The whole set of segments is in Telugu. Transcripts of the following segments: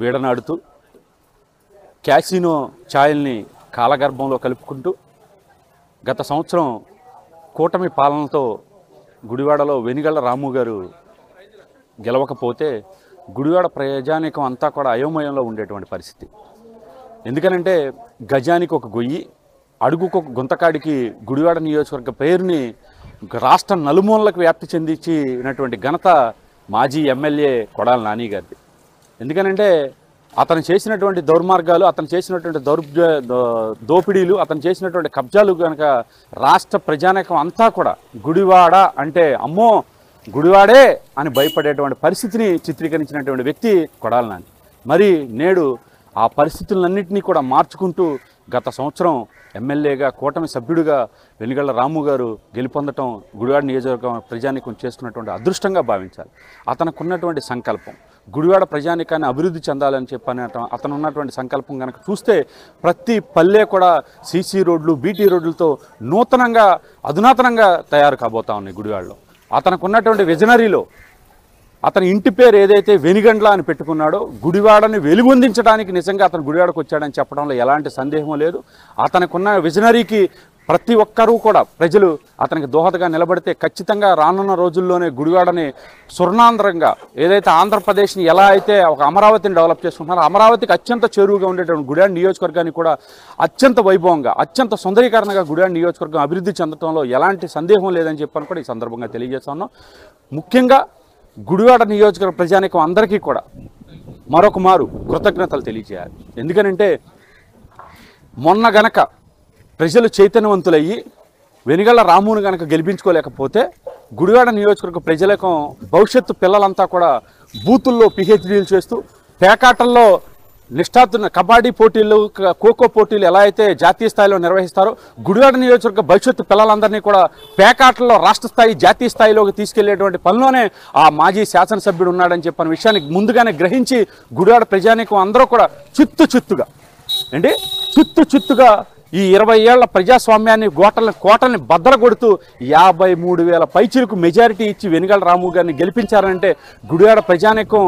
వీడనాడుతూ క్యాసినో ఛాయల్ని కాలగర్భంలో కలుపుకుంటూ గత సంవత్సరం కూటమి పాలనతో గుడివాడలో వెనిగళ్ల రాము గారు గెలవకపోతే గుడివాడ ప్రజానీకం అంతా కూడా అయోమయంలో ఉండేటువంటి పరిస్థితి. ఎందుకనంటే గజానికి ఒక గొయ్యి, అడుగుకు ఒక గుంతకాడికి గుడివాడ నియోజకవర్గ పేరుని రాష్ట్ర నలుమూలలకు వ్యాప్తి చెందించినటువంటి ఘనత మాజీ ఎమ్మెల్యే కొడాల నాని గారిది. ఎందుకనంటే అతను చేసినటువంటి దుర్మార్గాలు, అతను చేసినటువంటి దోపిడీలు, అతను చేసినటువంటి కబ్జాలు కనుక రాష్ట్ర ప్రజానీకం అంతా కూడా గుడివాడ అంటే అమ్మో గుడివాడే అని భయపడేటువంటి పరిస్థితిని చిత్రీకరించినటువంటి వ్యక్తి కొడాల నాని. మరి నేడు ఆ పరిస్థితులన్నింటినీ కూడా మార్చుకుంటూ గత సంవత్సరం ఎమ్మెల్యేగా కూటమి సభ్యుడిగా వెనిగళ్ల రాము గారు గెలుపొందటం గుడివాడ నియోజకవర్గం ప్రజానీకం చేసుకున్నటువంటి అదృష్టంగా భావించాలి. అతనుకున్నటువంటి సంకల్పం గుడివాడ ప్రజానీకాన్ని అభివృద్ధి చెందాలని చెప్పని అతను ఉన్నటువంటి సంకల్పం కనుక చూస్తే ప్రతి పల్లె కూడా సీసీ రోడ్లు, బీటీ రోడ్లతో నూతనంగా అధునాతనంగా తయారు కాబోతా ఉన్నాయి గుడివాడలో. అతనికి ఉన్నటువంటి విజనరీలో అతని ఇంటి పేరు ఏదైతే వెనిగండ్ల అని పెట్టుకున్నాడో గుడివాడని వెలుగొందించడానికి నిజంగా అతను గుడివాడకు వచ్చాడని చెప్పడంలో ఎలాంటి సందేహం లేదు. అతనికి ఉన్న విజనరీకి ప్రతి ఒక్కరూ కూడా ప్రజలు అతనికి దోహదగా నిలబడితే ఖచ్చితంగా రానున్న రోజుల్లోనే గుడివాడని స్వర్ణాంధ్రంగా ఏదైతే ఆంధ్రప్రదేశ్ని ఎలా అయితే ఒక అమరావతిని డెవలప్ చేసుకుంటున్నారో అమరావతికి అత్యంత చేరువుగా ఉండేటువంటి గుడివాడ నియోజకవర్గాన్ని కూడా అత్యంత వైభవంగా, అత్యంత సుందరీకరణగా గుడివాడ నియోజకవర్గం అభివృద్ధి చెందడంలో ఎలాంటి సందేహం లేదని చెప్పని కూడా ఈ సందర్భంగా తెలియజేస్తున్నాం. ముఖ్యంగా గుడివాడ నియోజకవర్గ ప్రజానీకం అందరికీ కూడా మరొక మారు కృతజ్ఞతలు తెలియజేయాలి. ఎందుకనంటే మొన్న గనక ప్రజలు చైతన్యవంతులయ్యి వెనిగళ్ల రామును గనక గెలిపించుకోలేకపోతే గుడివాడ నియోజకవర్గ ప్రజలకు భవిష్యత్తు పిల్లలంతా కూడా బూతుల్లో పిహెచ్డీలు చేస్తూ పేకాటల్లో నిష్ఠాతున్న కబడ్డీ పోటీలు, ఖోఖో పోటీలు ఎలా అయితే జాతీయ స్థాయిలో నిర్వహిస్తారో గుడివాడ నియోజకవర్గ భవిష్యత్తు పిల్లలందరినీ కూడా పేకాటల్లో రాష్ట్ర స్థాయి, జాతీయ స్థాయిలోకి తీసుకెళ్లేటువంటి పనిలోనే ఆ మాజీ శాసనసభ్యుడు ఉన్నాడని చెప్పిన విషయాన్ని ముందుగానే గ్రహించి గుడివాడ ప్రజానీకం అందరూ కూడా చిత్తుగా ఈ 20 ఏళ్ల ప్రజాస్వామ్యాన్ని కోటల్ని బద్దలు కొడుతూ 53,000 పైచిలకు మెజారిటీ ఇచ్చి వెనిగళ్ల రాము గారిని గెలిపించారంటే గుడివాడ ప్రజానీకం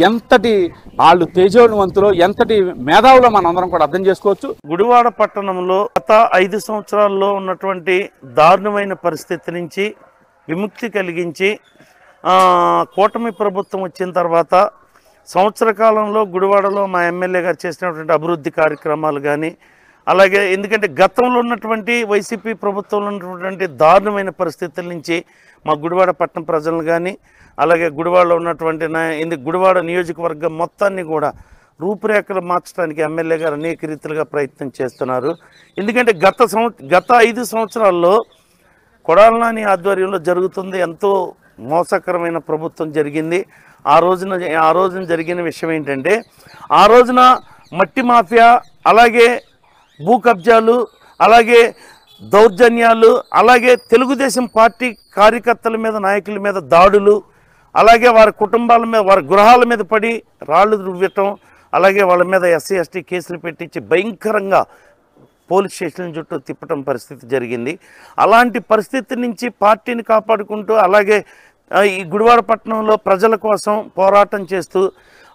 ఎంతటి వాళ్ళు తేజోవంతులో, ఎంతటి మేధావులో మనందరం కూడా అర్థం చేసుకోవచ్చు. గుడివాడ పట్టణంలో గత 5 సంవత్సరాల్లో ఉన్నటువంటి దారుణమైన పరిస్థితి నుంచి విముక్తి కలిగించి కూటమి ప్రభుత్వం వచ్చిన తర్వాత సంవత్సర కాలంలో గుడివాడలో మా ఎమ్మెల్యే గారు చేసినటువంటి అభివృద్ధి కార్యక్రమాలు కానీ, అలాగే ఎందుకంటే గతంలో ఉన్నటువంటి వైసీపీ ప్రభుత్వంలో ఉన్నటువంటి దారుణమైన పరిస్థితుల నుంచి మా గుడివాడ పట్టణ ప్రజలను కానీ, అలాగే గుడివాడలో ఉన్నటువంటి గుడివాడ నియోజకవర్గం మొత్తాన్ని కూడా రూపురేఖలు మార్చడానికి ఎమ్మెల్యే గారు అనేక రీతిలుగా ప్రయత్నం చేస్తున్నారు. ఎందుకంటే గత 5 సంవత్సరాల్లో కొడాల నాని ఆధ్వర్యంలో జరుగుతుంది ఎంతో మోసకరమైన ప్రభుత్వం జరిగింది. ఆ రోజున జరిగిన విషయం ఏంటంటే ఆ రోజున మట్టి మాఫియా, అలాగే భూ కబ్జాలు, అలాగే దౌర్జన్యాలు, అలాగే తెలుగుదేశం పార్టీ కార్యకర్తల మీద, నాయకుల మీద దాడులు, అలాగే వారి కుటుంబాల మీద, వారి గృహాల మీద పడి రాళ్లు రువ్వటం, అలాగే వాళ్ళ మీద ఎస్సీ ఎస్టీ కేసులు పెట్టించి భయంకరంగా పోలీస్ స్టేషన్ల చుట్టూ తిప్పటం పరిస్థితి జరిగింది. అలాంటి పరిస్థితి నుంచి పార్టీని కాపాడుకుంటూ, అలాగే ఈ గుడివాడ పట్టణంలో ప్రజల కోసం పోరాటం చేస్తూ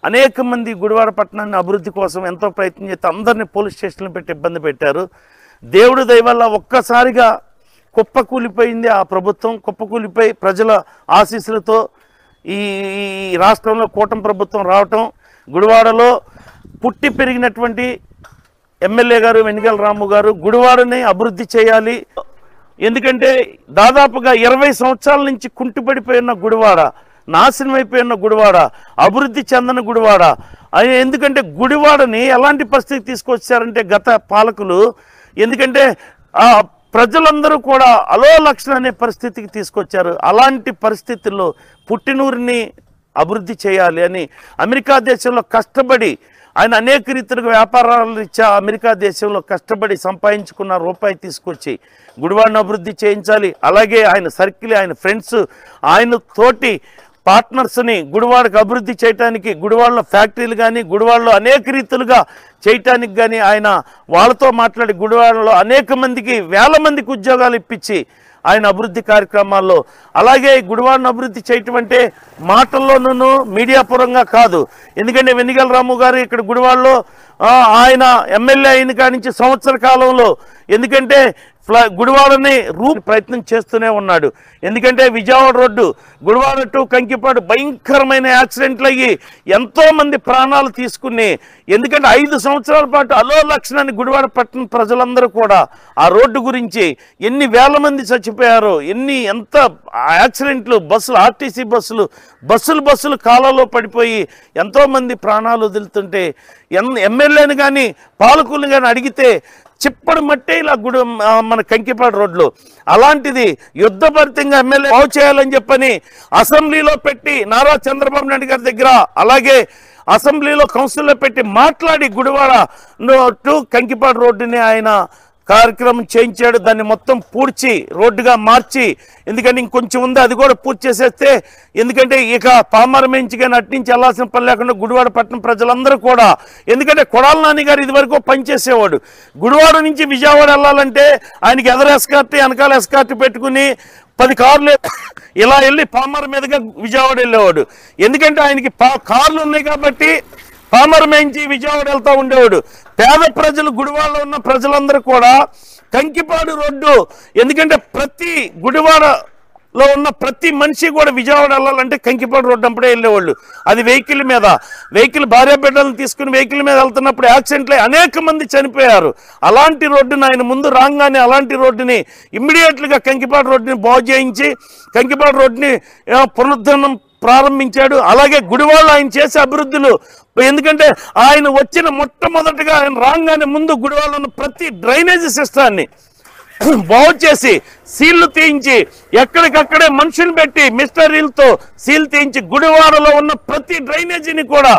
అనేక మంది గుడివాడ పట్టణాన్ని అభివృద్ధి కోసం ఎంతో ప్రయత్నం చేస్తే అందరినీ పోలీస్ స్టేషన్లు పెట్టి ఇబ్బంది పెట్టారు. దేవుడి దయ వల్ల ఒక్కసారిగా కుప్పకూలిపోయింది ఆ ప్రభుత్వం. కుప్పకూలిపోయి ప్రజల ఆశీస్సులతో ఈ రాష్ట్రంలో కూటమి ప్రభుత్వం రావటం, గుడివాడలో పుట్టి పెరిగినటువంటి ఎమ్మెల్యే గారు వెనిగళ్ల రాము గారు గుడివాడని అభివృద్ధి చేయాలి. ఎందుకంటే దాదాపుగా 20 సంవత్సరాల నుంచి కుంటిపడిపోయిన గుడివాడ, నాశనం అయిపోయిన గుడివాడ, అభివృద్ధి చెందని గుడివాడ. ఎందుకంటే గుడివాడని ఎలాంటి పరిస్థితికి తీసుకొచ్చారంటే గత పాలకులు, ఎందుకంటే ప్రజలందరూ కూడా అలోలక్షణ అనే పరిస్థితికి తీసుకొచ్చారు. అలాంటి పరిస్థితుల్లో పుట్టినూరిని అభివృద్ధి చేయాలి అని అమెరికా దేశంలో కష్టపడి ఆయన అనేక రీతిలుగా వ్యాపారాలు రీత్యా అమెరికా దేశంలో కష్టపడి సంపాదించుకున్న రూపాయి తీసుకొచ్చి గుడివాడను అభివృద్ధి చేయించాలి. అలాగే ఆయన సర్కిల్, ఆయన ఫ్రెండ్స్, ఆయన తోటి పార్ట్నర్స్ని గుడివాడకు అభివృద్ధి చేయడానికి, గుడివాడలో ఫ్యాక్టరీలు కానీ, గుడివాడలో అనేక రీతులుగా చేయటానికి కానీ ఆయన వాళ్ళతో మాట్లాడి గుడివాడలో అనేక మందికి, వేల మందికి ఉద్యోగాలు ఇప్పించి ఆయన అభివృద్ధి కార్యక్రమాల్లో. అలాగే గుడివాడను అభివృద్ధి చేయటం అంటే మాటల్లోనూ మీడియా పరంగా కాదు. ఎందుకంటే వెనిగల రాము గారు ఇక్కడ గుడివాడలో ఆయన ఎమ్మెల్యే అయిన కాడి నుంచి సంవత్సర కాలంలో ఎందుకంటే గుడివాడని ప్రయత్నం చేస్తూనే ఉన్నాడు. ఎందుకంటే విజయవాడ రోడ్డు గుడివాడ టు కంకిపాడు భయంకరమైన యాక్సిడెంట్లు అయ్యి ఎంతోమంది ప్రాణాలు తీసుకుని, ఎందుకంటే 5 సంవత్సరాల పాటు అలో లక్షణాన్ని గుడివాడ పట్టణ ప్రజలందరూ కూడా ఆ రోడ్డు గురించి ఎన్ని వేల మంది చచ్చిపోయారో, ఎంత యాక్సిడెంట్లు, బస్సులు, ఆర్టీసీ బస్సులు కాలాల్లో పడిపోయి ఎంతోమంది ప్రాణాలు వదులుతుంటే ఎమ్మెల్యేని కానీ పాలకులను కానీ అడిగితే చిప్పడు మట్టే ఇలా మన కంకిపాడు రోడ్లు. అలాంటిది యుద్ధభరితంగా ఎమ్మెల్యే బాగు చేయాలని చెప్పని అసెంబ్లీలో పెట్టి నారా చంద్రబాబు నాయుడు గారి దగ్గర, అలాగే అసెంబ్లీలో కౌన్సిల్లో పెట్టి మాట్లాడి గుడివాడ టు కంకిపాడు రోడ్డుని ఆయన కార్యక్రమం చేయించాడు. దాన్ని మొత్తం పూడ్చి రోడ్డుగా మార్చి, ఎందుకంటే ఇంకొంచెం ఉంది అది కూడా పూర్తి చేసేస్తే, ఎందుకంటే ఇక పామరం నుంచి కానీ అట్నుంచి వెళ్ళాల్సిన పని లేకుండా గుడివాడ పట్టణం ప్రజలందరూ కూడా, ఎందుకంటే కొడాల నాని గారు ఇదివరకు పనిచేసేవాడు. గుడివాడ నుంచి విజయవాడ వెళ్ళాలంటే ఆయనకి ఎదురు ఎస్కార్ట్ వెనకాల ఎస్కార్ట్ పెట్టుకుని 10 కార్లు ఇలా వెళ్ళి పామరం మీదుగా విజయవాడ వెళ్ళేవాడు. ఎందుకంటే ఆయనకి కార్లు ఉన్నాయి కాబట్టి పామరం నుంచి విజయవాడ వెళ్తూ ఉండేవాడు. పేద ప్రజలు, గుడివాడలో ఉన్న ప్రజలందరూ కూడా కంకిపాడు రోడ్డు, ఎందుకంటే ప్రతి గుడివాడలో ఉన్న ప్రతి మనిషి కూడా విజయవాడ వెళ్ళాలంటే కంకిపాడు రోడ్డు అప్పుడే వెళ్ళేవాళ్ళు. అది వెహికల్ భార్య బిడ్డలను తీసుకుని వెహికల్ మీద వెళ్తున్నప్పుడు యాక్సిడెంట్లు అనేక మంది చనిపోయారు. అలాంటి రోడ్డుని ఆయన ముందు రాగానే అలాంటి రోడ్డుని ఇమ్మీడియట్గా కంకిపాడు రోడ్డుని బాగు చేయించి కంకిపాడు రోడ్డుని పునరుద్ధరణం ప్రారంభించాడు. అలాగే గుడివాడలో ఆయన చేసే అభివృద్ధులు, ఎందుకంటే ఆయన వచ్చిన మొట్టమొదటిగా ఆయన రాగానే ముందు గుడివాడలో ఉన్న ప్రతి డ్రైనేజీ సిస్టాన్ని బాగు చేసి సీళ్లు తీయించి ఎక్కడికక్కడే మనుషులు పెట్టి మిస్టర్ రీల్తో సీల్ తీయించి గుడివాడలో ఉన్న ప్రతి డ్రైనేజీని కూడా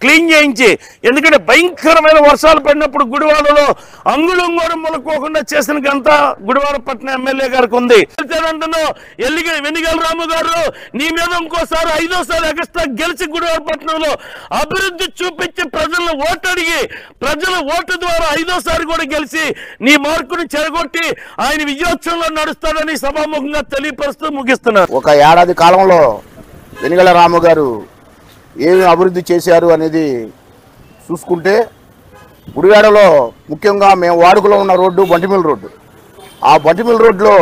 క్లీన్ చేయించి, ఎందుకంటే భయంకరమైన వర్షాలు పడినప్పుడు గుడివాడలో అంగుళం కూడా మొలకోకుండా చేసిన ఘనత గుడివాడ పట్టణ ఎమ్మెల్యే గారికి ఉంది. వెనిగల రాము గారు నీ మీద ఇంకోసారి 5వ ఎగస్ట్రా గెలిచి గుడివాడ పట్టణంలో అభివృద్ధి చూపించి ప్రజలను ఓటు అడిగి ప్రజల ఓటు ద్వారా 5వసారి కూడా గెలిచి నీ మార్కుని చెరగొట్టి ఆయన విజయోత్సవంలో నడుస్తాడని సభాముఖంగా తెలియపరుస్తూ ముగిస్తున్నారు. ఒక ఏడాది కాలంలో వెనిగల రాము గారు ఏమి అభివృద్ధి చేశారు అనేది చూసుకుంటే, గుడివాడలో ముఖ్యంగా మేము వాడుకలో ఉన్న రోడ్డు బంటిమిల్ రోడ్డు. ఆ బంటిమిల్ రోడ్లో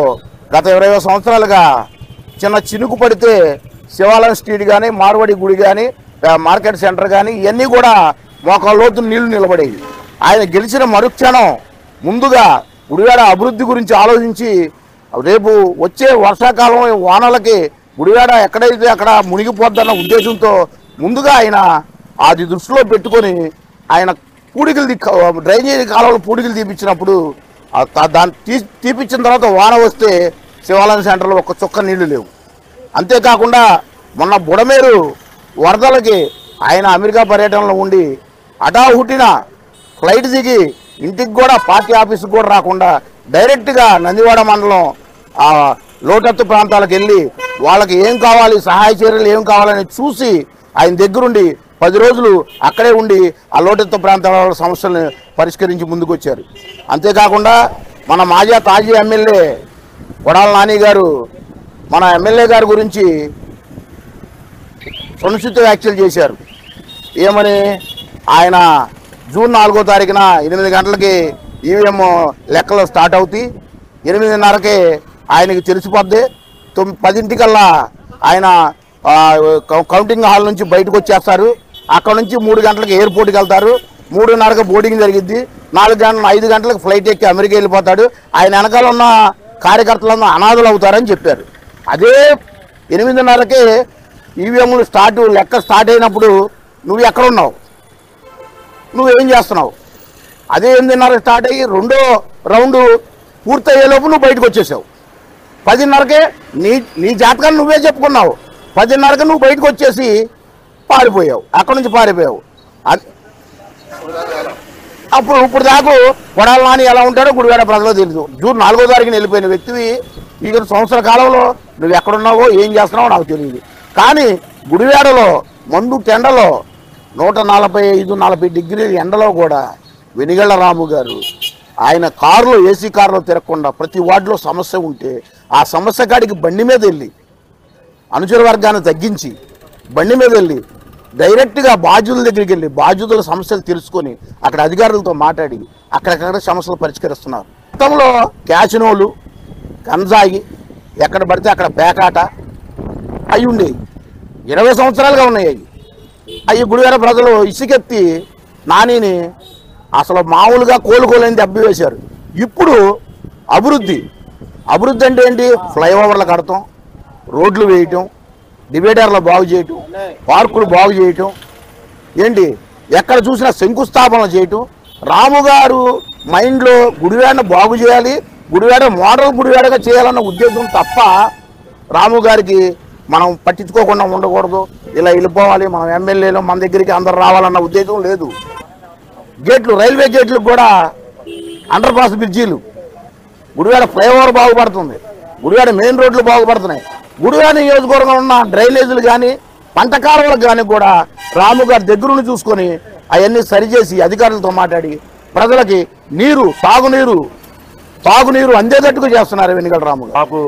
గత 20 సంవత్సరాలుగా చిన్న చినుకు పడితే శివాలయం స్ట్రీట్ కానీ, మార్వాడి గుడి కానీ, మార్కెట్ సెంటర్ కానీ ఇవన్నీ కూడా మోకాళ్ళ లోతు నీళ్లు నిలబడేవి. ఆయన గెలిచిన మరుక్షణం ముందుగా గుడివాడ అభివృద్ధి గురించి ఆలోచించి రేపు వచ్చే వర్షాకాలం వానలకి గుడివాడ ఎక్కడైతే అక్కడ మునిగిపోద్దన్న ఉద్దేశంతో ముందుగా ఆయన అది దృష్టిలో పెట్టుకొని ఆయన డ్రైనేజీ కాలంలో పూడికలు తీపించినప్పుడు దాన్ని తీపించిన తర్వాత వాన వస్తే శివాలయం సెంటర్లో ఒక చుక్క నీళ్లు లేవు. అంతేకాకుండా మొన్న బుడమేరు వరదలకి ఆయన అమెరికా పర్యటనలో ఉండి హుటిన ఫ్లైట్ దిగి ఇంటికి కూడా పార్టీ ఆఫీస్కి కూడా రాకుండా డైరెక్ట్గా నందివాడ మండలం లోతట్టు ప్రాంతాలకు వెళ్ళి వాళ్ళకి ఏం కావాలి, సహాయ చర్యలు ఏం కావాలని చూసి ఆయన దగ్గరుండి 10 రోజులు అక్కడే ఉండి ఆ లోతట్టు ప్రాంతాల సమస్యలను పరిష్కరించి ముందుకు వచ్చారు. అంతేకాకుండా మన తాజీ ఎమ్మెల్యే కొడాల నాని గారు మన ఎమ్మెల్యే గారి గురించి సంక్షిప్త వ్యాఖ్యలు చేశారు. ఏమని, ఆయన జూన్ 4వ తారీఖున 8 గంటలకి ఈవీఎం లెక్కలు స్టార్ట్ అవుతాయి, 8:30కే ఆయనకి తెలిసిపోద్ది, 10ంటికల్లా ఆయన కౌంటింగ్ హాల్ నుంచి బయటకు వచ్చేస్తారు. అక్కడ నుంచి 3 గంటలకు ఎయిర్పోర్ట్కి వెళ్తారు, 3:30కి బోర్డింగ్ జరిగిద్ది, 5 గంటలకు ఫ్లైట్ ఎక్కి అమెరికా వెళ్ళిపోతాడు. ఆయన వెనకాల ఉన్న కార్యకర్తలందరూ అనాథులు అవుతారని చెప్పారు. అదే 8:30కే ఈవీఎంలు లెక్క స్టార్ట్ అయినప్పుడు నువ్వు ఎక్కడున్నావు, నువ్వేం చేస్తున్నావు? అదే 8:30 స్టార్ట్ అయ్యి 2వ రౌండ్ పూర్తయ్యేలోపు నువ్వు బయటకు వచ్చేసావు. 10:30కే నీ జాతకాన్ని నువ్వే చెప్పుకున్నావు. 10:30కి నువ్వు బయటకు వచ్చేసి పారిపోయావు, అక్కడి నుంచి పారిపోయావు. ఇప్పుడు దాకా కొడాల నాని ఎలా ఉంటాడో గుడివాడ ప్రజలకు తెలుసు. జూన్ 4వ తారీఖున వెళ్ళిపోయిన వ్యక్తివి ఈ సంవత్సర కాలంలో నువ్వు ఎక్కడున్నావో ఏం చేస్తున్నావో నాకు తెలియదు. కానీ గుడివాడలో మండు టెండలో 145-140 డిగ్రీల ఎండలో కూడా వెనిగళ్ల రాము గారు ఆయన కారులో ఏసీ కారులో తిరగకుండా ప్రతి వార్డులో సమస్య ఉంటే ఆ సమస్య కాడికి బండి మీద వెళ్ళి అనుచర వర్గాన్ని తగ్గించి బండి మీద వెళ్ళి డైరెక్ట్గా బాధ్యుల దగ్గరికి వెళ్ళి బాధ్యుల సమస్యలు తెలుసుకొని అక్కడ అధికారులతో మాట్లాడి అక్కడక్కడ సమస్యలు పరిష్కరిస్తున్నారు. గతంలో క్యాసినోలు గంజాయి ఎక్కడ పడితే అక్కడ పేకాట అవి ఉండేవి. 20 సంవత్సరాలుగా ఉన్నాయి అవి గుడివాడ ప్రజలు ఇసుకెత్తి నానిని అసలు మామూలుగా కోలుకోలేని దెబ్బవేశారు. ఇప్పుడు అభివృద్ధి అంటే ఏంటి? ఫ్లైఓవర్లు కడతాం, రోడ్లు వేయటం, డివైడర్లు బాగు చేయటం, పార్కులు బాగు చేయటం, ఏంటి ఎక్కడ చూసినా శంకుస్థాపనలు చేయటం. రాము గారు మైండ్లో గుడివాడను బాగు చేయాలి, గుడివాడ మోడల్ గుడివాడగా చేయాలన్న ఉద్దేశం తప్ప రాము గారికి మనం పట్టించుకోకుండా ఉండకూడదు, ఇలా వెళ్ళిపోవాలి, మనం ఎమ్మెల్యేలు మన దగ్గరికి అందరు రావాలన్న ఉద్దేశం లేదు. గేట్లు, రైల్వే గేట్లకు కూడా అండర్ పాస్ బ్రిడ్జీలు, గుడివాడ ఫ్లైఓవర్ బాగుపడుతుంది, గుడివాడ మెయిన్ రోడ్లు బాగుపడుతున్నాయి. గుడివాడ నియోజకవర్గంలో ఉన్న డ్రైనేజీలు కానీ పంట కాలువలకు కానీ కూడా రాము గారి దగ్గరుండి చూసుకొని అవన్నీ సరిచేసి అధికారులతో మాట్లాడి ప్రజలకి నీరు, తాగునీరు అందేటట్టుగా చేస్తున్నారు వెనిగండ్ల రాము గారు. మాకు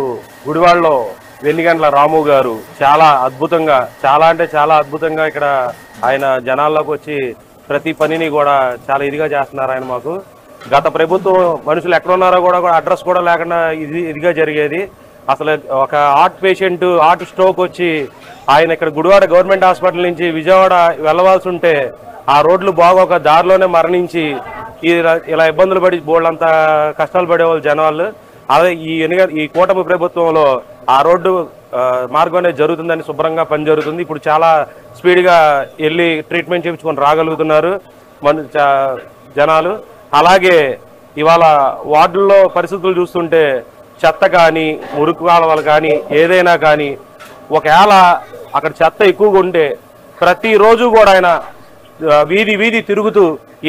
గుడివాడలో వెనిగండ్ల రాము గారు చాలా అద్భుతంగా, చాలా అంటే చాలా అద్భుతంగా ఇక్కడ ఆయన జనాల్లోకి వచ్చి ప్రతి పనిని కూడా చాలా ఇదిగా చేస్తున్నారు ఆయన. మాకు గత ప్రభుత్వం మనుషులు ఎక్కడ ఉన్నారో కూడా అడ్రస్ కూడా లేకుండా ఇదిగా జరిగేది. అసలు ఒక హార్ట్ పేషెంట్ హార్ట్ స్ట్రోక్ వచ్చి ఆయన ఇక్కడ గుడివాడ గవర్నమెంట్ హాస్పిటల్ నుంచి విజయవాడ వెళ్ళవలసి ఉంటే ఆ రోడ్లు బాగోక దారిలోనే మరణించి ఇలా ఇబ్బందులు పడి బోళ్ళంతా కష్టాలు పడేవాళ్ళు జనాలు. అదే ఈ కూటమి ప్రభుత్వంలో ఆ రోడ్డు మార్గం అనేది జరుగుతుందని శుభ్రంగా పని జరుగుతుంది. ఇప్పుడు చాలా స్పీడ్గా వెళ్ళి ట్రీట్మెంట్ చేయించుకొని రాగలుగుతున్నారు జనాలు. అలాగే ఇవాళ వార్డుల్లో పరిస్థితులు చూస్తుంటే చెత్త కానీ మురుకు కాలువలు కానీ ఏదైనా కానీ ఒకవేళ అక్కడ చెత్త ఎక్కువగా ఉంటే ప్రతిరోజు కూడా ఆయన వీధి తిరుగుతూ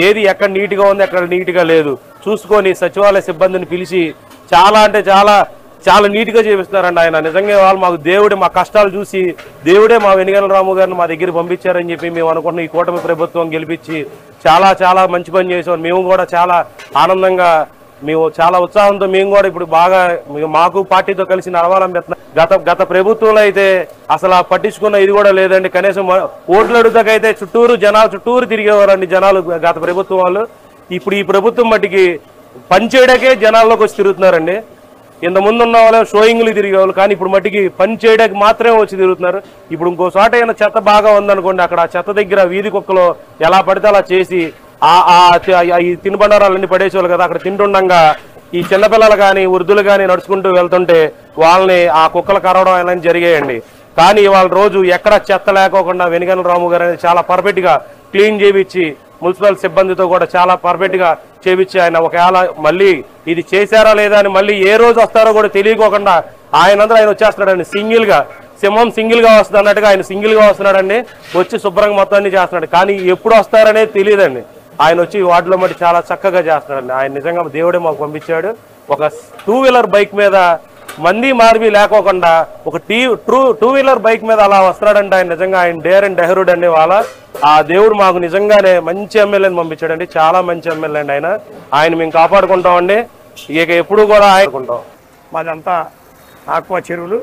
ఏది ఎక్కడ నీట్గా ఉంది ఎక్కడ నీట్గా లేదు చూసుకొని సచివాలయ సిబ్బందిని పిలిచి చాలా అంటే చాలా నీట్గా చేపిస్తున్నారండి ఆయన. నిజంగా వాళ్ళు మాకు దేవుడే, మా కష్టాలు చూసి దేవుడే మా వెనిగండ్ల రాము గారిని మా దగ్గర పంపించారని చెప్పి మేము అనుకుంటున్నాం. ఈ కూటమి ప్రభుత్వం గెలిపించి చాలా మంచి పని చేసాం. మేము కూడా చాలా ఆనందంగా, మేము చాలా ఉత్సాహంతో మేము కూడా ఇప్పుడు బాగా మాకు పార్టీతో కలిసి నడవాలని పెడుతున్నాం. గత ప్రభుత్వంలో అయితే అసలు పట్టించుకున్న ఇది కూడా లేదండి. కనీసం ఓట్లు అడుగుతాకైతే జనాలు చుట్టూరు తిరిగేవారండి జనాలు గత ప్రభుత్వం వాళ్ళు. ఇప్పుడు ఈ ప్రభుత్వం మట్టికి పని చేయడానికే జనాల్లోకి వచ్చి తిరుగుతున్నారండి. ఇంత ముందు ఉన్న వాళ్ళు షోయింగ్లు తిరిగేవాళ్ళు, కానీ ఇప్పుడు మట్టికి పని చేయడానికి మాత్రమే వచ్చి తిరుగుతున్నారు. ఇప్పుడు ఇంకో చోట అయినా చెత్త బాగా ఉందనుకోండి, అక్కడ ఆ చెత్త దగ్గర వీధి కుక్కలో ఎలా పడితే అలా చేసి ఈ తినుబండారాలన్నీ పడేసేవాళ్ళు కదా, అక్కడ తింటుండగా ఈ చిన్నపిల్లలు కానీ వృద్ధులు కానీ నడుచుకుంటూ వెళ్తుంటే వాళ్ళని ఆ కుక్కలు కరవడం అలాంటి జరిగాయండి. కానీ వాళ్ళ రోజు ఎక్కడ చెత్త లేకోకుండా వెనిగండ్ల రాము గారు అనేది చాలా పర్ఫెక్ట్గా క్లీన్ చేయించి మున్సిపల్ సిబ్బందితో కూడా చాలా పర్ఫెక్ట్గా చేయించి ఆయన ఒకవేళ మళ్ళీ ఇది చేశారా లేదా అని మళ్ళీ ఏ రోజు వస్తారో కూడా తెలియకోకుండా ఆయన వచ్చేస్తున్నాడండి. సింహం సింగిల్గా వస్తుంది అన్నట్టుగా ఆయన సింగిల్గా వస్తున్నాడండి. వచ్చి శుభ్రంగా మొత్తం అన్ని చేస్తున్నాడు. కానీ ఎప్పుడు వస్తారనేది తెలియదండి. ఆయన వచ్చి వార్డులో మట్టి చాలా చక్కగా చేస్తున్నాడండి. ఆయన నిజంగా దేవుడే మాకు పంపించాడు. ఒక 2 వీలర్ బైక్ మీద మంది మార్మి లేకోకుండా ఒక టూ వీలర్ బైక్ మీద అలా వస్తున్నాడంటే ఆయన నిజంగా ఆయన డేర్ అండ్ డెహరుడ్ అండి. వాళ్ళ ఆ దేవుడు మాకు నిజంగానే మంచి ఎమ్మెల్యేని పంపించాడండి. చాలా మంచి ఎమ్మెల్యే అండి ఆయన మేము కాపాడుకుంటామండి. ఇక ఎప్పుడు కూడా ఆయనకుంటాం. మాదంతా ఆక్వా చెరువులు,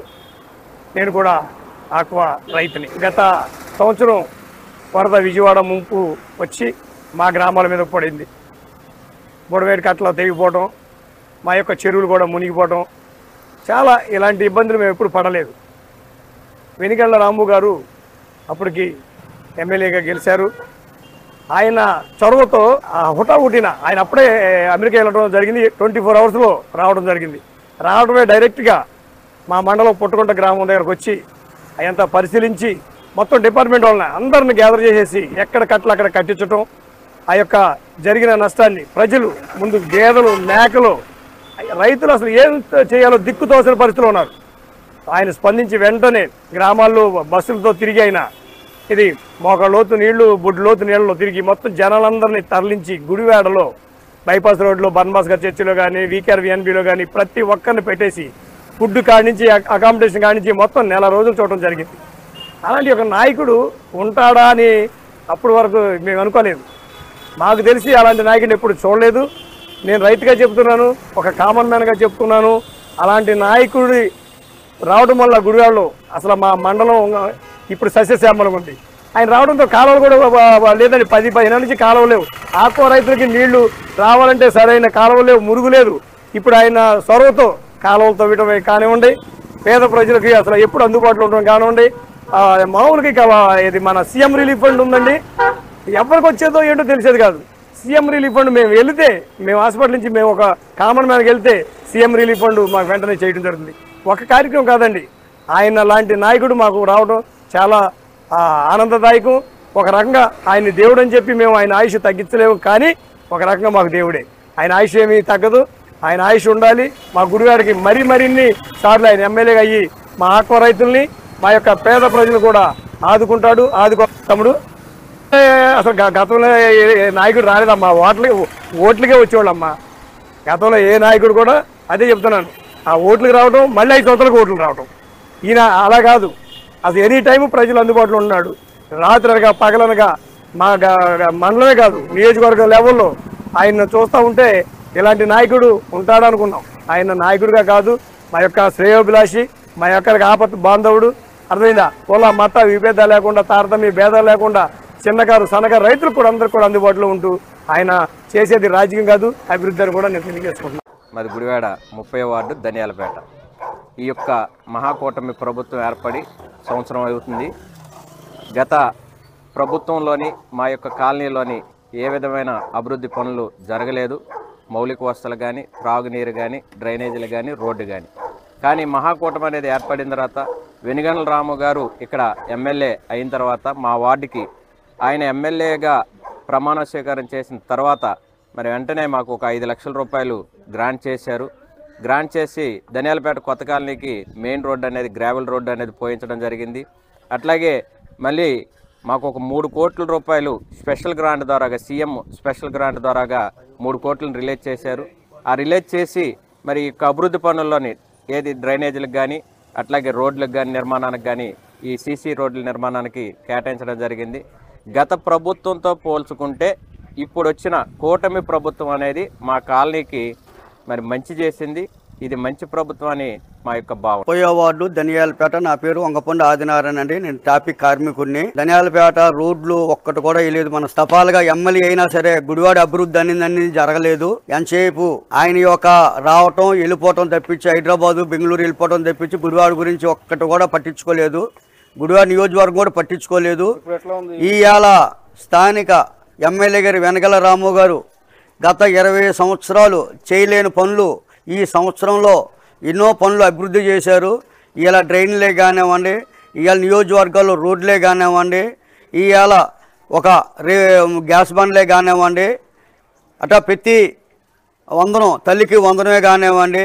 నేను కూడా ఆక్వా రైతుని. గత సంవత్సరం వరద విజయవాడ ముంపు వచ్చి మా గ్రామాల మీద పడింది. బుడవేడి కట్టలో తెగిపోవడం, మా యొక్క చెరువులు కూడా మునిగిపోవడం, చాలా ఇలాంటి ఇబ్బందులు మేము ఎప్పుడు పడలేదు. వెనిగండ్ల రాము గారు అప్పటికి ఎమ్మెల్యేగా గెలిచారు. ఆయన చొరవతో హుటాహుటిన ఆయన అప్పుడే అమెరికా వెళ్ళడం జరిగింది. 24 అవర్స్లో రావడం జరిగింది. రావడమే డైరెక్ట్గా మా మండలం పుట్టకుంట గ్రామం దగ్గరకు వచ్చి అయంతా పరిశీలించి మొత్తం డిపార్ట్మెంట్ వాళ్ళని అందరిని గ్యాదర్ చేసేసి ఎక్కడ కట్టలు అక్కడ కట్టించడం, ఆ యొక్క జరిగిన నష్టాన్ని ప్రజలు ముందు గేదెలు మేకలు రైతులు అసలు ఏం చేయాలో దిక్కు తోసిన పరిస్థితులు ఉన్నారు. ఆయన స్పందించి వెంటనే గ్రామాల్లో బస్సులతో తిరిగి అయినా ఇది మోకాళ్ళలోతు నీళ్లు బొడ్డులోతు నీళ్ళలో తిరిగి మొత్తం జనాలందరినీ తరలించి గుడివాడలో బైపాస్ రోడ్లో బన్బాస్కర్ చర్చిలో కానీ వీకేఆర్ విఎన్బిలో కానీ ప్రతి ఒక్కరిని పెట్టేసి ఫుడ్ కాడి నుంచి అకామిడేషన్ కాడి నుంచి మొత్తం 4 రోజులు చూడటం జరిగింది. అలాంటి ఒక నాయకుడు ఉంటాడా అని అప్పటి వరకు మేము అనుకోలేదు. మాకు తెలిసి అలాంటి నాయకుడిని ఎప్పుడు చూడలేదు. నేను రైతుగా చెప్తున్నాను, ఒక కామన్ మ్యాన్గా చెప్తున్నాను. అలాంటి నాయకుడి రావడం వల్ల గుడివాడలో అసలు మా మండలం ఇప్పుడు సస్యశ్యామలం ఉంది. ఆయన రావడంతో కాలువలు కూడా లేదండి, 10-15 నుంచి కాలువ లేవు. ఆక్వా రైతులకి నీళ్లు రావాలంటే సరైన కాలువ లేవు, మురుగు లేదు. ఇప్పుడు ఆయన చొరవతో కాలువలు తవ్వటమే కానివ్వండి, పేద ప్రజలకి అసలు ఎప్పుడు అందుబాటులో ఉండడం కానివ్వండి, మామూలుగా ఇది మన సీఎం రిలీఫ్ ఫండ్ ఉందండి, ఎవరికి వచ్చేదో ఏంటో తెలిసేది కాదు. సీఎం రిలీఫ్ ఫండ్ మేము వెళితే, మేము హాస్పిటల్ నుంచి మేము ఒక కామన్ మ్యాన్కి వెళ్తే సీఎం రిలీఫ్ ఫండ్ మాకు వెంటనే చేయడం జరుగుతుంది. ఒక కార్యక్రమం కాదండి, ఆయన లాంటి నాయకుడు మాకు రావడం చాలా ఆనందదాయకం. ఒక రకంగా ఆయన దేవుడు అని చెప్పి మేము ఆయన ఆయుష్ తగ్గించలేము, కానీ ఒక రకంగా మాకు దేవుడే. ఆయన ఆయుష్ ఏమీ తగ్గదు, ఆయన ఆయుష్ ఉండాలి. మా గుడివాడికి మరిన్ని సార్లు ఆయన ఎమ్మెల్యేగా అయ్యి మా ఆక్వా రైతుల్ని, మా యొక్క పేద ప్రజలు కూడా ఆదుకుంటాడు. తమ్ముడు అసలు గతంలో నాయకుడు రాలేదమ్మా, ఓట్లకే వచ్చేవాళ్ళమ్మా. గతంలో ఏ నాయకుడు కూడా అదే చెప్తున్నాను, ఆ ఓట్లకు రావడం, మళ్ళీ 5 సంవత్సరాలకు ఓట్లు రావడం. ఈయన అలా కాదు, అసలు ఎనీ టైము ప్రజలు అందుబాటులో ఉన్నాడు. రాత్రనగా పగలనగా మా మండలమే కాదు, నియోజకవర్గం లెవెల్లో ఆయన చూస్తూ ఉంటే ఇలాంటి నాయకుడు ఉంటాడనుకున్నాం. ఆయన నాయకుడిగా కాదు, మా యొక్క శ్రేయోభిలాషి, మా యొక్క ఆపత్తు బాంధవుడు. అర్థమైందా? కుల మత విభేదాలు లేకుండా, తారతమ్య భేదాలు లేకుండా చిన్నకారు సన్నకారు రైతులకు కూడా అందరికి కూడా అందుబాటులో ఉంటూ ఆయన చేసేది రాజకీయం కాదు, అభివృద్ధి అని కూడా నేను తెలియజేసుకుంటున్నాను. మాది గుడివాడ 30వ వార్డు ధనియాలపేట. ఈ యొక్క మహాకూటమి ప్రభుత్వం ఏర్పడి సంవత్సరం అవుతుంది. గత ప్రభుత్వంలోని మా యొక్క కాలనీలోని ఏ విధమైన అభివృద్ధి పనులు జరగలేదు. మౌలిక వసతులు కానీ, త్రాగునీరు కానీ, డ్రైనేజీలు కానీ, రోడ్డు కానీ మహాకూటమి అనేది ఏర్పడిన తర్వాత వెనిగండ్ల రాము గారు ఇక్కడ ఎమ్మెల్యే అయిన తర్వాత మా వార్డుకి ఆయన ఎమ్మెల్యేగా ప్రమాణ స్వీకారం చేసిన తర్వాత మరి వెంటనే మాకు ఒక 5 లక్షల రూపాయలు గ్రాంట్ చేశారు. గ్రాంట్ చేసి ధనియాలపేట కొత్త కాలనీకి మెయిన్ రోడ్డు అనేది, గ్రావెల్ రోడ్డు అనేది పోయించడం జరిగింది. అట్లాగే మళ్ళీ మాకు ఒక 3 కోట్ల రూపాయలు స్పెషల్ గ్రాంట్ ద్వారాగా, సీఎం స్పెషల్ గ్రాంట్ ద్వారాగా 3 కోట్లను రిలీజ్ చేశారు. ఆ రిలీజ్ చేసి మరి ఈ అభివృద్ధి పనుల్లోని ఏది డ్రైనేజీలకు కానీ, అట్లాగే రోడ్లకు కానీ, నిర్మాణానికి కానీ, ఈ సీసీ రోడ్ల నిర్మాణానికి కేటాయించడం జరిగింది. గత ప్రభుత్వంతో పోల్చుకుంటే ఇప్పుడు వచ్చిన కూటమి ప్రభుత్వం అనేది మా కాలనీకి మరి మంచి చేసింది. ఇది మంచి ప్రభుత్వం అని మా యొక్క భావన. 30వ వార్డు ధనియాలపేట. నా పేరు వంగపొండ ఆదినారాయణ అండి. నేను ట్రాఫిక్ కార్మికుడిని. ధనియాలపేట రోడ్లు ఒక్కటి కూడా వేయలేదు. మన స్తపాలుగా ఎమ్మెల్యే అయినా సరే గుడివాడ అభివృద్ధి అనేది జరగలేదు. ఎంతసేపు ఆయన యొక్క రావటం వెళ్ళిపోవటం తప్పించి, హైదరాబాదు బెంగళూరు వెళ్ళిపోవటం తప్పించి గుడివాడ గురించి ఒక్కటి కూడా పట్టించుకోలేదు. గుడివాడ నియోజకవర్గం కూడా పట్టించుకోలేదు. ఈవేళ స్థానిక ఎమ్మెల్యే గారు వెనగల రాము గారు గత 20 సంవత్సరాలు చేయలేని పనులు ఈ సంవత్సరంలో ఎన్నో పనులు అభివృద్ధి చేశారు. ఇవాళ డ్రైన్లే కానివ్వండి, ఇవాళ నియోజకవర్గాల్లో రోడ్లే కానివ్వండి, ఇవాళ ఒక గ్యాస్ బండ్లే కానివ్వండి, అట్లా ప్రతి వందనం, తల్లికి వందనమే కానివ్వండి,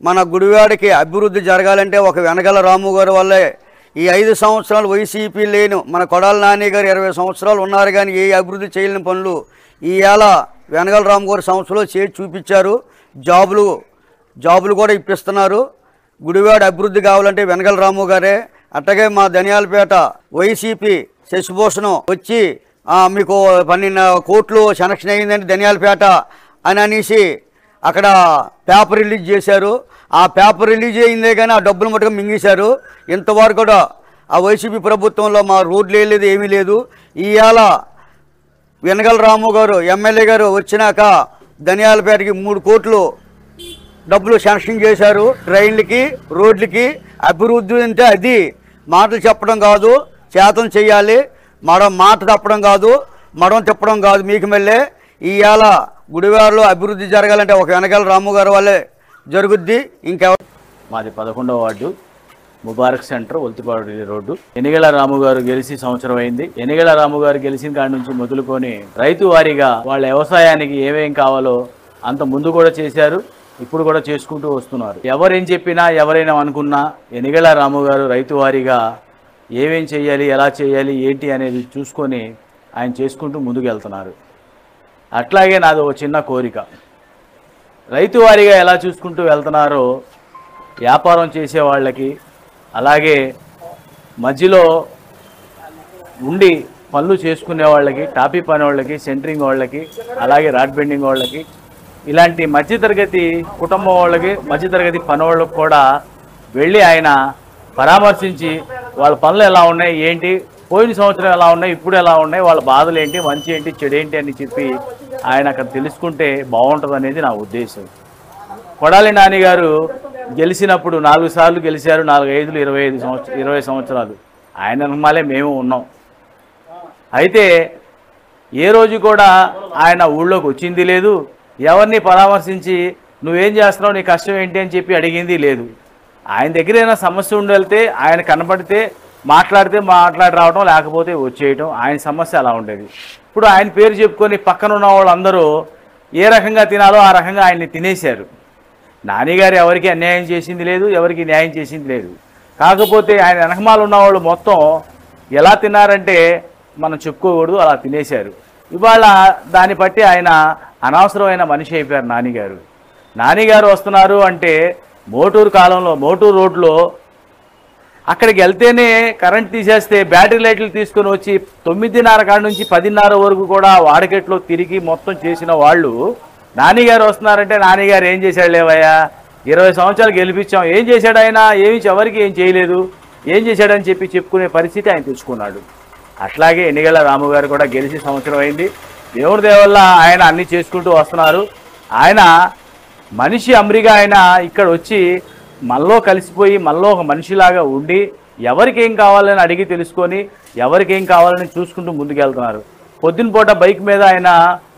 మన గుడివాడికి అభివృద్ధి జరగాలంటే ఒక వెనగల రాము గారి వల్లే. ఈ 5 సంవత్సరాలు వైసీపీ లేను మన కొడాల నాని గారు 20 సంవత్సరాలు ఉన్నారు, కానీ ఏ అభివృద్ధి చేయలేని పనులు ఈవేళ వెనగల రాము గారి సంవత్సరంలో చేసి చూపించారు. జాబులు కూడా ఇప్పిస్తున్నారు. గుడివాడ అభివృద్ధి కావాలంటే వెనగల రాము గారే. అట్లాగే మా ధనియాలపేట వైసీపీ శశిభూషణం వచ్చి మీకు 12 కోట్లు సెలక్షన్ అయ్యిందండి ధనియాలపేట అని అనేసి అక్కడ పేపర్ రిలీజ్ చేశారు. ఆ పేపర్ రిలీజ్ అయిందే కానీ ఆ డబ్బులు మటుకు మింగేశారు. ఇంతవరకు కూడా ఆ వైసీపీ ప్రభుత్వంలో మా రోడ్లు వేయలేదు, ఏమీ లేదు. ఈవేళ వెనగల రాము గారు ఎమ్మెల్యే గారు వచ్చినాక ధనియాలపేటకి 3 కోట్లు డబ్బులు శాంక్షన్ చేశారు. ట్రైన్లకి, రోడ్లకి. అభివృద్ధి అంటే అది మాటలు చెప్పడం కాదు, చేతం చేయాలి. మాట తప్పడం కాదు, మడం తిప్పడం కాదు. మీకు మళ్ళీ ఈవేళ గుడివాడలో అభివృద్ధి జరగాలంటే ఒక వెనగల రాము గారి వల్లే జరుగుద్ది. ఇంకెవరు? మాది 11వ వార్డు ముబారక్ సెంటర్, ఒల్తిపాడు రోడ్డు. ఎనిగల రాము గారు గెలిచి సంవత్సరం అయింది. ఎనిగల రాము గారు గెలిచిన కాడి నుంచి మొదలుకొని రైతు వారీగా వాళ్ళ వ్యవసాయానికి ఏమేం కావాలో అంత ముందు కూడా చేశారు, ఇప్పుడు కూడా చేసుకుంటూ వస్తున్నారు. ఎవరేం చెప్పినా, ఎవరైనా అనుకున్నా ఎనిగల రాము గారు రైతు వారీగా ఏమేం చేయాలి, ఎలా చేయాలి, ఏంటి అనేది చూసుకొని ఆయన చేసుకుంటూ ముందుకు వెళ్తున్నారు. అట్లాగే నాది ఒక చిన్న కోరిక, రైతు వారీగా ఎలా చూసుకుంటూ వెళ్తున్నారో వ్యాపారం చేసే వాళ్ళకి, అలాగే మధ్యలో ఉండి పనులు చేసుకునే వాళ్ళకి, టాపీ పని వాళ్ళకి, సెంటరింగ్ వాళ్ళకి, అలాగే రాడ్ బెండింగ్ వాళ్ళకి ఇలాంటి మధ్యతరగతి కుటుంబం వాళ్ళకి, మధ్యతరగతి పనివాళ్ళకి కూడా వెళ్ళి ఆయన పరామర్శించి వాళ్ళ పనులు ఎలా ఉన్నాయి, ఏంటి, పోయిన సంవత్సరం ఎలా ఉన్నాయి, ఇప్పుడు ఎలా ఉన్నాయి, వాళ్ళ బాధలు ఏంటి, మంచి ఏంటి, చెడు ఏంటి అని చెప్పి ఆయన అక్కడ తెలుసుకుంటే బాగుంటుంది అనేది నా ఉద్దేశం. కొడాలి నాని గారు గెలిచినప్పుడు 4 సార్లు గెలిచారు, 4, 5, 20 సంవత్సరాలు. ఆయన వెనకమాలే మేము ఉన్నాం. అయితే ఏ రోజు కూడా ఆయన ఊళ్ళోకి వచ్చింది లేదు, ఎవరిని పరామర్శించి నువ్వేం చేస్తున్నావు, నీ కష్టం ఏంటి అని చెప్పి అడిగింది లేదు. ఆయన దగ్గర ఏదైనా సమస్య ఉండి వెళ్తే, ఆయన కనపడితే మాట్లాడి రావడం, లేకపోతే వచ్చేయటం, ఆయన సమస్య అలా ఉండేది. ఇప్పుడు ఆయన పేరు చెప్పుకొని పక్కన ఉన్న వాళ్ళందరూ ఏ రకంగా తినాలో ఆ రకంగా ఆయన్ని తినేశారు. నానిగారు ఎవరికి అన్యాయం చేసింది లేదు, ఎవరికి న్యాయం చేసింది లేదు. కాకపోతే ఆయన వెనకమాల ఉన్నవాళ్ళు మొత్తం ఎలా తిన్నారంటే మనం చెప్పుకోకూడదు, అలా తినేశారు. ఇవాళ దాన్ని బట్టి ఆయన అనవసరమైన మనిషి అయిపోయారు నానిగారు వస్తున్నారు అంటే మోటూరు కాలంలో, మోటూరు రోడ్లో అక్కడికి వెళ్తేనే కరెంట్ తీసేస్తే బ్యాటరీ లైట్లు తీసుకొని వచ్చి 9:30 కాడ నుంచి 10:30 వరకు కూడా వాడకెట్లో తిరిగి మొత్తం చేసిన వాళ్ళు నానిగారు వస్తున్నారంటే నానిగారు ఏం చేశాడు లేవయ్యా, 20 సంవత్సరాలు గెలిపించాం, ఏం చేశాడు ఆయన, ఎవరికి ఏం చేయలేదు, ఏం చేశాడని చెప్పి చెప్పుకునే పరిస్థితి ఆయన తెచ్చుకున్నాడు. అట్లాగే ఎన్నిగళ్ల రాము గారు కూడా గెలిచి సంవత్సరం అయింది. దేవుడి దేవల్ల ఆయన అన్నీ చేసుకుంటూ వస్తున్నారు. ఆయన మనిషి అమరిగా ఆయన ఇక్కడ వచ్చి మనలో కలిసిపోయి మనలో ఒక మనిషిలాగా ఉండి ఎవరికి ఏం కావాలని అడిగి తెలుసుకొని ఎవరికి ఏం కావాలని చూసుకుంటూ ముందుకెళ్తున్నారు. పొద్దున పూట బైక్ మీద ఆయన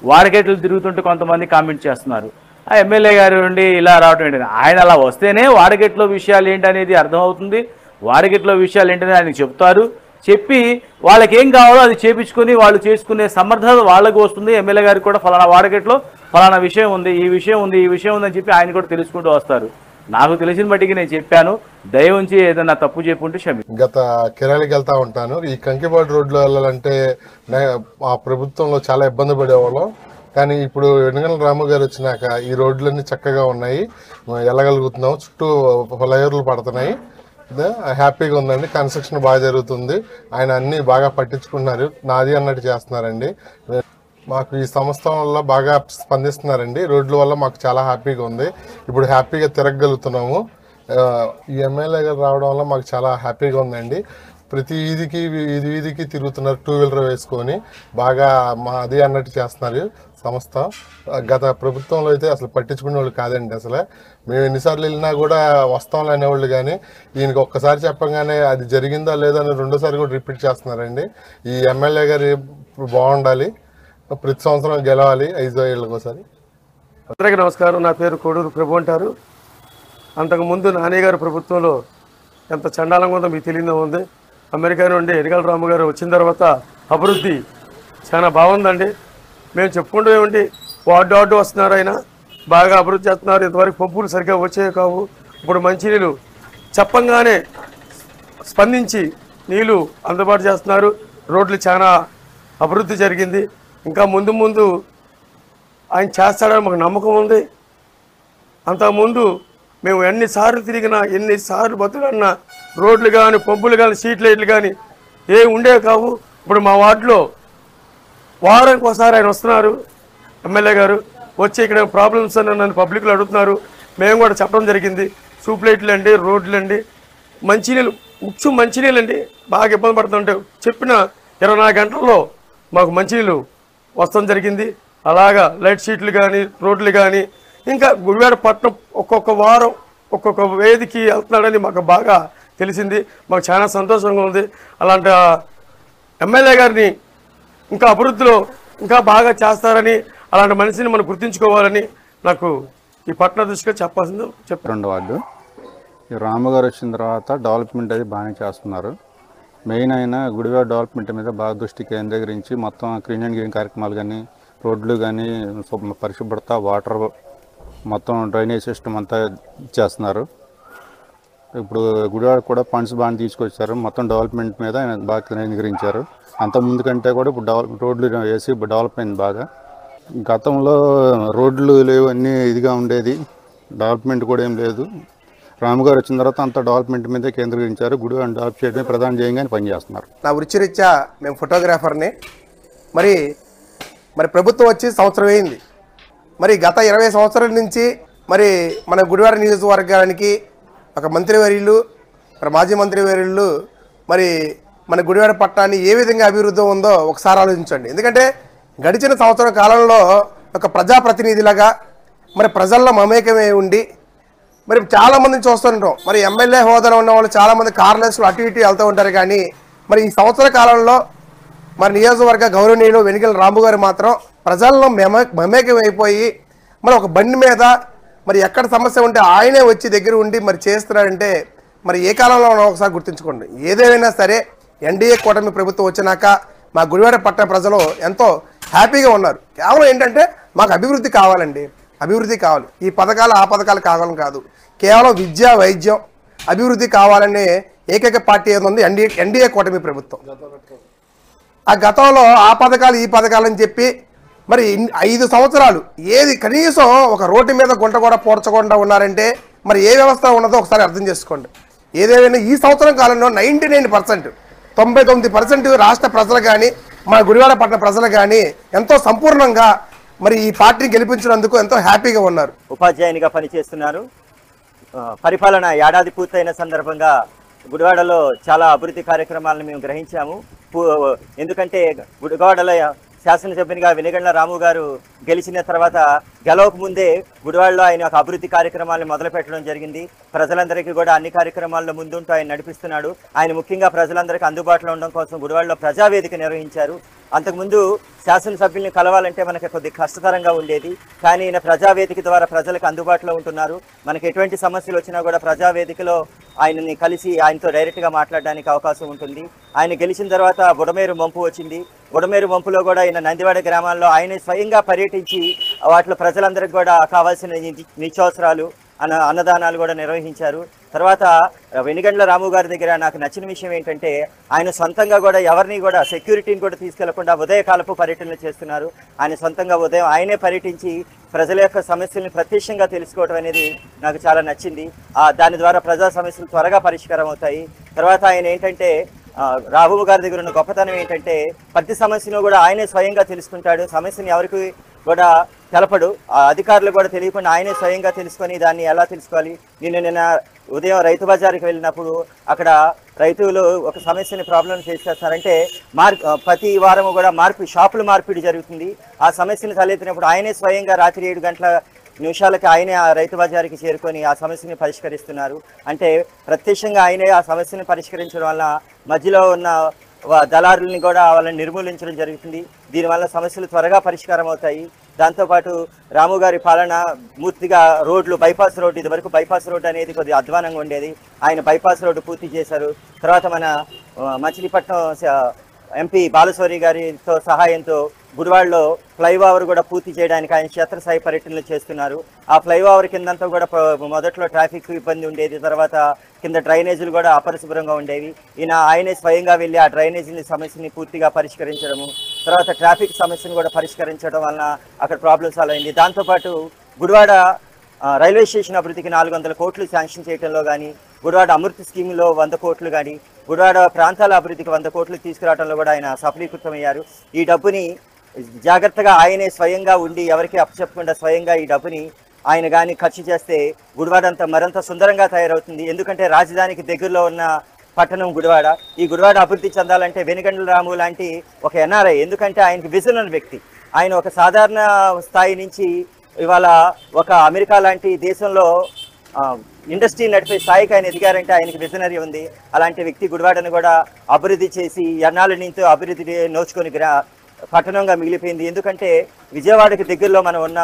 వాడకెట్లు తిరుగుతుంటే కొంతమంది కామెంట్ చేస్తున్నారు, ఆ ఎమ్మెల్యే గారు ఉండి ఇలా రావటం ఏంటని. ఆయన అలా వస్తేనే వాడకెట్లో విషయాలు ఏంటనేది అర్థమవుతుంది, వాడకెట్లో విషయాలు ఏంటని ఆయనకు చెప్తారు. చెప్పి వాళ్ళకి ఏం కావాలో అది చేపించుకొని వాళ్ళు చేసుకునే సమర్థత వాళ్ళకు వస్తుంది. ఎమ్మెల్యే గారికి కూడా ఫలానా వాడకెట్లో ఫలానా విషయం ఉంది, ఈ విషయం ఉంది, ఈ విషయం ఉందని చెప్పి ఆయన కూడా తెలుసుకుంటూ వస్తారు. నాకు తెలిసిన బట్టికి నేను చెప్పాను, దయ ఉంచి ఏదైనా తప్పు చెప్పుంటే క్షమి. గత కిరాయికి వెళ్తా ఉంటాను. ఈ కంకిపాడు రోడ్లో వెళ్ళాలంటే ఆ ప్రభుత్వంలో చాలా ఇబ్బంది పడేవాళ్ళం. కానీ ఇప్పుడు వెనుగల రాము గారు వచ్చినాక ఈ రోడ్లన్నీ చక్కగా ఉన్నాయి, వెళ్ళగలుగుతున్నాం. చుట్టూ ఫ్లైఓవర్లు పడుతున్నాయి, హ్యాపీగా ఉందండి. కన్స్ట్రక్షన్ బాగా జరుగుతుంది. ఆయన అన్ని బాగా పట్టించుకుంటున్నారు, నాది అన్నట్టు చేస్తున్నారండి. మాకు ఈ సంస్థ వల్ల బాగా స్పందిస్తున్నారండి. రోడ్ల వల్ల మాకు చాలా హ్యాపీగా ఉంది. ఇప్పుడు హ్యాపీగా తిరగలుగుతున్నాము. ఈ ఎమ్మెల్యే గారు రావడం వల్ల మాకు చాలా హ్యాపీగా ఉందండి. ప్రతి వీధికి తిరుగుతున్నారు, 2 వీలర్ వేసుకొని బాగా మాది అన్నట్టు చేస్తున్నారు సంస్థ. గత ప్రభుత్వంలో అయితే అసలు పట్టించుకునే వాళ్ళు కాదండి. అసలు మేము ఎన్నిసార్లు వెళ్ళినా కూడా వస్తాంలే అనేవాళ్ళు, కానీ ఈయనకి ఒక్కసారి చెప్పగానే అది జరిగిందా లేదా అని 2సారి కూడా రిపీట్ చేస్తున్నారండి. ఈ ఎమ్మెల్యే గారు బాగుండాలి, ప్రతి సంవత్సరం గెలవాలి 5 ఏళ్ళకోసారి. అందరికీ నమస్కారం. నా పేరు కోడూరు ప్రభు అంటారు. అంతకుముందు నాని గారి ప్రభుత్వంలో ఎంత చండాలంగా ఉందో మీకు తెలియదో ఉంది. అమెరికా నుండి ఎన్నికల రాము గారు వచ్చిన తర్వాత అభివృద్ధి చాలా బాగుందండి. మేము చెప్పుకుంటూ ఏమండి, వార్డు వస్తున్నారు, ఆయన బాగా అభివృద్ధి చేస్తున్నారు. ఇంతవరకు పంపులు సరిగ్గా వచ్చేవి కావు. ఇప్పుడు మంచినీళ్ళు చెప్పంగానే స్పందించి నీళ్లు అందుబాటు చేస్తున్నారు. రోడ్లు చాలా అభివృద్ధి జరిగింది. ఇంకా ముందు ఆయన చేస్తాడని మాకు నమ్మకం ఉంది. అంతకుముందు మేము ఎన్నిసార్లు తిరిగినా, ఎన్నిసార్లు బతుకున్నా రోడ్లు కానీ, పంపులు కానీ, స్ట్రీట్ లైట్లు కానీ ఏమి ఉండేవి కావు. ఇప్పుడు మా వార్డులో వారానికి ఒకసారి ఆయన వస్తున్నారు, ఎమ్మెల్యే గారు వచ్చి ఇక్కడ ప్రాబ్లమ్స్ అని నన్ను పబ్లిక్లో అడుగుతున్నారు. మేము కూడా చెప్పడం జరిగింది. సూప్ లైట్లు అండి, రోడ్లు అండి, మంచినీళ్ళు, ముఖ్యం మంచినీళ్ళు అండి. బాగా ఇబ్బంది పడుతుంటే చెప్పిన 24 గంటల్లో మాకు మంచినీళ్ళు వస్తడం జరిగింది. అలాగా లైట్ షీట్లు కానీ, రోడ్లు కానీ, ఇంకా గుడివాడ పట్టణం ఒక్కొక్క వారం ఒక్కొక్క వేదికి వెళ్తున్నాడని మాకు బాగా తెలిసింది. మాకు చాలా సంతోషంగా ఉంది. అలాంటి ఎమ్మెల్యే గారిని ఇంకా అభివృద్ధిలో ఇంకా బాగా చేస్తారని, అలాంటి మనిషిని మనం గుర్తుంచుకోవాలని నాకు ఈ పట్టణ దృష్టిగా చెప్పాల్సింది చెప్పారు. 2వ వార్డు ఈ రాము గారు వచ్చిన తర్వాత డెవలప్మెంట్ అది బాగానే చేస్తున్నారు. మెయిన్ అయిన గుడివాడ డెవలప్మెంట్ మీద బాగా దృష్టి కేంద్రీకరించి మొత్తం క్లీన్ అండ్ గ్రీన్ కార్యక్రమాలు కానీ, రోడ్లు కానీ, పరిశుభ్రత, వాటర్, మొత్తం డ్రైనేజ్ సిస్టమ్ అంతా చేస్తున్నారు. ఇప్పుడు గుడివాడ కూడా ఫండ్స్ బాగా తీసుకొచ్చారు. మొత్తం డెవలప్మెంట్ మీద ఆయన బాగా కేంద్రీకరించారు. అంత ముందు కంటే కూడా ఇప్పుడు రోడ్లు వేసి డెవలప్ అయింది బాగా. గతంలో రోడ్లు లేవు, అన్నీ ఇదిగా ఉండేది, డెవలప్మెంట్ కూడా ఏం లేదు. రాము గారు వచ్చిన తర్వాత అంత డెవలప్మెంట్ మీదే కేంద్రీకరించారు. గుడివాడ డెవలప్ చేయడమే ప్రధాన ధ్యేయంగా పనిచేస్తున్నారు. నా వృత్తిరీత్యా మేము ఫోటోగ్రాఫర్ని. మరి ప్రభుత్వం వచ్చి సంవత్సరం అయింది. మరి గత 20 సంవత్సరాల నుంచి మరి మన గుడివాడ నియోజకవర్గానికి ఒక మంత్రివర్యులు, మరి మాజీ మంత్రివర్యులు మరి మన గుడివాడ పట్టణాన్ని ఏ విధంగా అభివృద్ధి ఉందో ఒకసారి ఆలోచించండి. ఎందుకంటే గడిచిన సంవత్సరం కాలంలో ఒక ప్రజాప్రతినిధిలాగా మరి ప్రజల్లో మమేకమై ఉండి మరి చాలామందిని చూస్తుంటాం. మరి ఎమ్మెల్యే హోదాలో ఉన్న వాళ్ళు చాలామంది కార్లెస్లో అటు ఇటు వెళ్తూ ఉంటారు. కానీ మరి ఈ సంవత్సర కాలంలో మరి నియోజకవర్గ గౌరవనీయులు వెనిగళ్ల రాము గారు మాత్రం ప్రజల్లో మమేకమైపోయి మరి ఒక బండి మీద మరి ఎక్కడ సమస్య ఉంటే ఆయనే వచ్చి దగ్గర ఉండి మరి చేస్తున్నారంటే మరి ఏ కాలంలో ఉన్నామో ఒకసారి గుర్తుంచుకోండి. ఏదేమైనా సరే ఎన్డీఏ కూటమి ప్రభుత్వం వచ్చినాక మా గుడివాడ పట్టణ ప్రజలు ఎంతో హ్యాపీగా ఉన్నారు. కేవలం ఏంటంటే మాకు అభివృద్ధి కావాలండి, అభివృద్ధి కావాలి. ఈ పథకాలు ఆ పథకాలు కావాలని కాదు, కేవలం విద్య, వైద్యం, అభివృద్ధి కావాలనే ఏకైక పార్టీ ఏముంది ఎన్డీఏ కూటమి ప్రభుత్వం. ఆ గతంలో ఆ పథకాలు ఈ పథకాలని చెప్పి మరి 5 సంవత్సరాలు ఏది కనీసం ఒక రోడ్డు మీద గుంట కూడా పోడ్చకుండా ఉన్నారంటే మరి ఏ వ్యవస్థ ఉన్నదో ఒకసారి అర్థం చేసుకోండి. ఏదేమైనా ఈ సంవత్సరం కాలంలో 99%, 99% రాష్ట్ర ప్రజలు కానీ మన గుడివాడ పట్టణ ప్రజలు కానీ ఎంతో సంపూర్ణంగా మరి ఈ పార్టీని గెలిపించినందుకు ఎంతో హ్యాపీగా ఉన్నారు. ఉపాధ్యాయునిగా పనిచేస్తున్నారు. పరిపాలన ఏడాది పూర్తయిన సందర్భంగా గుడివాడలో చాలా అభివృద్ధి కార్యక్రమాలను మేము గ్రహించాము. ఎందుకంటే గుడివాడలో శాసనసభ్యునిగా వెనిగళ్ల రాము గారు గెలిచిన తర్వాత గెలవక ముందే గుడివాడలో ఆయన ఒక అభివృద్ధి కార్యక్రమాలను మొదలు పెట్టడం జరిగింది. ప్రజలందరికీ కూడా అన్ని కార్యక్రమాల్లో ముందుంటూ ఆయన నడిపిస్తున్నాడు. ఆయన ముఖ్యంగా ప్రజలందరికీ అందుబాటులో ఉండడం కోసం గుడివాడలో ప్రజావేదిక నిర్వహించారు. అంతకుముందు శాసనసభ్యుల్ని కలవాలంటే మనకి కొద్ది కష్టతరంగా ఉండేది. కానీ ఈయన ప్రజావేదిక ద్వారా ప్రజలకు అందుబాటులో ఉంటున్నారు. మనకి ఎటువంటి సమస్యలు వచ్చినా కూడా ప్రజావేదికలో ఆయనని కలిసి ఆయనతో డైరెక్ట్గా మాట్లాడడానికి అవకాశం ఉంటుంది. ఆయన గెలిచిన తర్వాత బుడమేరు మంపు వచ్చింది. బుడమేరు మంపులో కూడా ఆయన నందివాడ గ్రామాల్లో ఆయన స్వయంగా పర్యటించి వాటిలో ప్రజలందరికీ కూడా కావాల్సిన నిత్యావసరాలు అన్నదానాలు కూడా నిర్వహించారు. తర్వాత వెనిగండ్ల రాము గారి దగ్గర నాకు నచ్చిన విషయం ఏంటంటే ఆయన సొంతంగా కూడా ఎవరిని కూడా సెక్యూరిటీని కూడా తీసుకెళ్లకుండా ఉదయకాలపు పర్యటనలు చేస్తున్నారు. ఆయన సొంతంగా ఉదయం ఆయనే పర్యటించి ప్రజల యొక్క సమస్యల్ని ప్రత్యక్షంగా తెలుసుకోవడం అనేది నాకు చాలా నచ్చింది. దాని ద్వారా ప్రజా సమస్యలు త్వరగా పరిష్కారం అవుతాయి. తర్వాత ఆయన ఏంటంటే రాఘవ గారి దగ్గర ఉన్న గొప్పతనం ఏంటంటే ప్రతి సమస్యను కూడా ఆయనే స్వయంగా తెలుసుకుంటాడు. సమస్యని ఎవరికి కూడా తెలపడు. అధికారులు కూడా తెలియకుండా ఆయనే స్వయంగా తెలుసుకొని దాన్ని ఎలా తెలుసుకోవాలి. నిన్న ఉదయం రైతు బజార్కి వెళ్ళినప్పుడు అక్కడ రైతులు ఒక సమస్యని ప్రాబ్లం ఫేస్ చేస్తారంటే ప్రతి వారము కూడా షాపుల మార్పిడి జరుగుతుంది. ఆ సమస్యను తలెత్తినప్పుడు ఆయనే స్వయంగా రాత్రి 7 గంటల నిమిషాలకి ఆయనే ఆ రైతు బజార్కి చేరుకొని ఆ సమస్యని పరిష్కరిస్తున్నారు. అంటే ప్రత్యక్షంగా ఆయనే ఆ సమస్యని పరిష్కరించడం వల్ల మధ్యలో ఉన్న దళారుల్ని కూడా వాళ్ళని నిర్మూలించడం జరుగుతుంది. దీనివల్ల సమస్యలు త్వరగా పరిష్కారం అవుతాయి. దాంతోపాటు రాము గారి పాలన పూర్తిగా రోడ్లు, బైపాస్ రోడ్డు, ఇదివరకు బైపాస్ రోడ్డు అనేది కొద్దిగా అధ్వానంగా ఉండేది. ఆయన బైపాస్ రోడ్డు పూర్తి చేశారు. తర్వాత మన మచిలీపట్నం ఎంపీ బాలశౌరి గారితో సహాయంతో గుడివాడలో ఫ్లైఓవర్ కూడా పూర్తి చేయడానికి ఆయన క్షేత్రస్థాయి పర్యటనలు చేస్తున్నారు. ఆ ఫ్లైఓవర్ కిందంతా కూడా మొదట్లో ట్రాఫిక్ ఇబ్బంది ఉండేది. తర్వాత కింద డ్రైనేజీలు కూడా అపరిశుభ్రంగా ఉండేవి. ఆయనే స్వయంగా వెళ్ళి ఆ డ్రైనేజీని సమస్యని పూర్తిగా పరిష్కరించడము, తర్వాత ట్రాఫిక్ సమస్యను కూడా పరిష్కరించడం వలన అక్కడ ప్రాబ్లం సాల్వ్ అయింది. దాంతోపాటు గుడివాడ రైల్వే స్టేషన్ అభివృద్ధికి 400 కోట్లు శాంక్షన్ చేయడంలో కానీ, గుడివాడ అమృత్ స్కీమ్లో 100 కోట్లు కానీ, గుడివాడ ప్రాంతాల అభివృద్ధికి 100 కోట్లు తీసుకురావడంలో కూడా ఆయన సఫలీకృతమయ్యారు. ఈ డబ్బుని జాగ్రత్తగా ఆయనే స్వయంగా ఉండి ఎవరికి అప్పచెప్పకుండా స్వయంగా ఈ డబ్బుని ఆయన కానీ ఖర్చు చేస్తే గుడివాడ అంతా మరింత సుందరంగా తయారవుతుంది. ఎందుకంటే రాజధానికి దగ్గరలో ఉన్న పట్టణం గుడివాడ. ఈ గుడివాడ అభివృద్ధి చెందాలంటే వెనిగండ్ల రాము లాంటి ఒక ఎన్ఆర్ఐ, ఎందుకంటే ఆయనకి విజన్ ఉన్న వ్యక్తి. ఆయన ఒక సాధారణ స్థాయి నుంచి ఇవాళ ఒక అమెరికా లాంటి దేశంలో ఇండస్ట్రీ నడిపే స్థాయికి ఆయన ఎదిగారంటే ఆయనకి విజనరీ ఉంది. అలాంటి వ్యక్తి గుడివాడను కూడా అభివృద్ధి చేసి ఎన్నాళ్ళ నుంచి అభివృద్ధి నోచుకొని పట్టణంగా మిగిలిపోయింది. ఎందుకంటే విజయవాడకి దగ్గరలో మనం ఉన్నాం.